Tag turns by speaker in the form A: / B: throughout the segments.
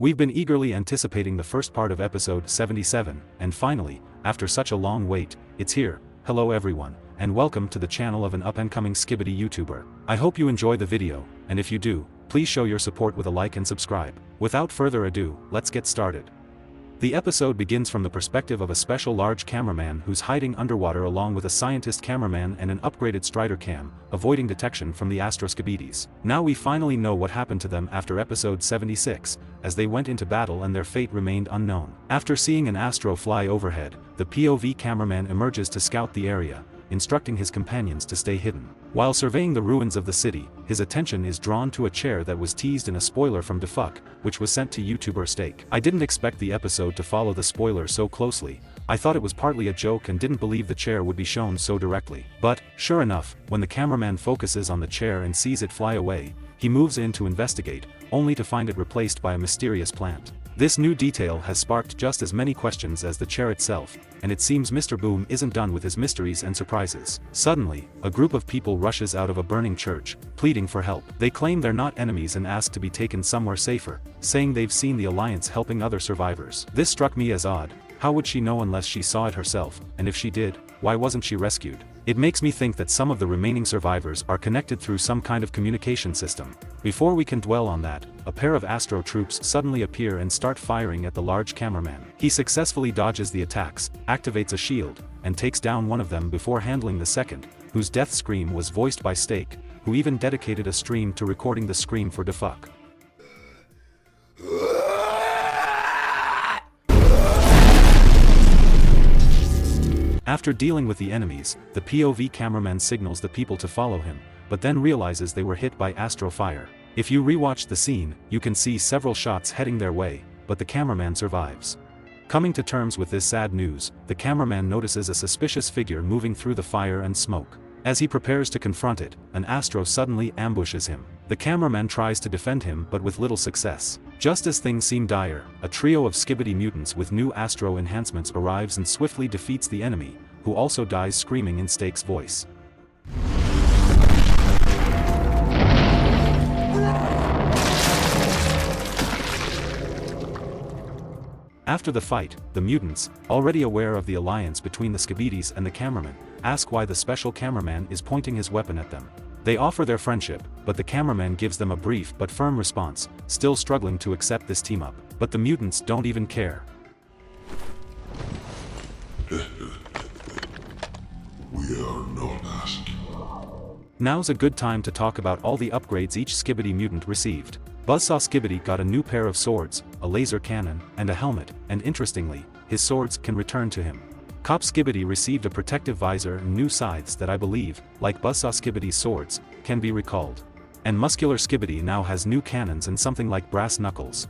A: We've been eagerly anticipating the first part of episode 77, and finally, after such a long wait, it's here. Hello everyone, and welcome to the channel of an up-and-coming skibidi YouTuber. I hope you enjoy the video, and if you do, please show your support with a like and subscribe. Without further ado, let's get started. The episode begins from the perspective of a special large cameraman who's hiding underwater along with a scientist cameraman and an upgraded strider cam, avoiding detection from the Astro Skibidis. Now we finally know what happened to them after episode 76, as they went into battle and their fate remained unknown. After seeing an Astro fly overhead, the POV cameraman emerges to scout the area, instructing his companions to stay hidden. While surveying the ruins of the city, his attention is drawn to a chair that was teased in a spoiler from Defuck, which was sent to YouTuber Steak. I didn't expect the episode to follow the spoiler so closely. I thought it was partly a joke and didn't believe the chair would be shown so directly. But, sure enough, when the cameraman focuses on the chair and sees it fly away, he moves in to investigate, only to find it replaced by a mysterious plant. This new detail has sparked just as many questions as the chair itself, and it seems Mr. Boom isn't done with his mysteries and surprises. Suddenly, a group of people rushes out of a burning church, pleading for help. They claim they're not enemies and ask to be taken somewhere safer, saying they've seen the Alliance helping other survivors. This struck me as odd. How would she know unless she saw it herself, and if she did, why wasn't she rescued? It makes me think that some of the remaining survivors are connected through some kind of communication system. Before we can dwell on that, a pair of Astro troops suddenly appear and start firing at the large cameraman. He successfully dodges the attacks, activates a shield, and takes down one of them before handling the second, whose death scream was voiced by Steak, who even dedicated a stream to recording the scream for Defuck. After dealing with the enemies, the POV cameraman signals the people to follow him, but then realizes they were hit by Astro fire. If you rewatch the scene, you can see several shots heading their way, but the cameraman survives. Coming to terms with this sad news, the cameraman notices a suspicious figure moving through the fire and smoke. As he prepares to confront it, an Astro suddenly ambushes him. The cameraman tries to defend him but with little success. Just as things seem dire, a trio of skibidi mutants with new Astro enhancements arrives and swiftly defeats the enemy, who also dies screaming in Steak's voice. After the fight, the mutants, already aware of the alliance between the skibidis and the cameraman, ask why the special cameraman is pointing his weapon at them. They offer their friendship, but the cameraman gives them a brief but firm response, still struggling to accept this team-up. But the mutants don't even care.
B: We are not asked.
A: Now's a good time to talk about all the upgrades each skibidi mutant received. Buzzsaw Skibidi got a new pair of swords, a laser cannon, and a helmet, and interestingly, his swords can return to him. Cop Skibidi received a protective visor and new scythes that I believe, like Buzzsaw Skibidi's swords, can be recalled. And Muscular Skibidi now has new cannons and something like brass knuckles.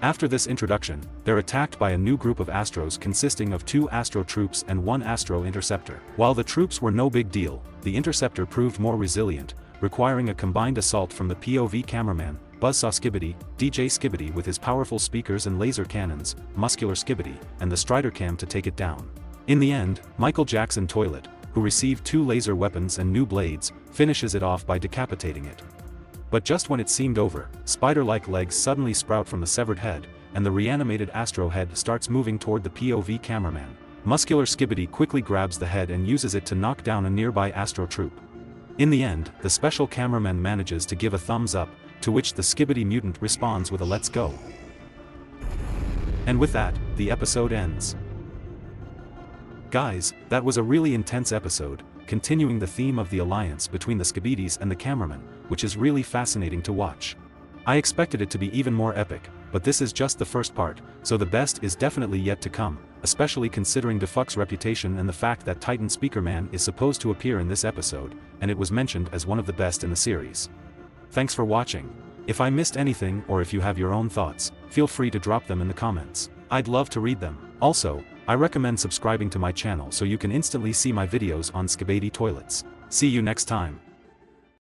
A: After this introduction, they're attacked by a new group of Astros consisting of 2 Astro troops and 1 Astro interceptor. While the troops were no big deal, the interceptor proved more resilient, requiring a combined assault from the POV cameraman, Buzzsaw Skibidi, DJ Skibidi with his powerful speakers and laser cannons, Muscular Skibidi, and the strider cam to take it down. In the end, Michael Jackson Toilet, who received 2 laser weapons and new blades, finishes it off by decapitating it. But just when it seemed over, spider-like legs suddenly sprout from the severed head, and the reanimated Astro head starts moving toward the POV cameraman. Muscular Skibidi quickly grabs the head and uses it to knock down a nearby Astro troop. In the end, the special cameraman manages to give a thumbs up, to which the Skibidi mutant responds with a "let's go." And with that, the episode ends. Guys, that was a really intense episode, continuing the theme of the alliance between the skibidis and the cameraman, which is really fascinating to watch. I expected it to be even more epic, but this is just the first part, so the best is definitely yet to come, especially considering Defuck's reputation and the fact that Titan Speakerman is supposed to appear in this episode, and it was mentioned as one of the best in the series. Thanks for watching. If I missed anything or if you have your own thoughts, feel free to drop them in the comments. I'd love to read them. Also, I recommend subscribing to my channel so you can instantly see my videos on skibidi toilets. See you next time.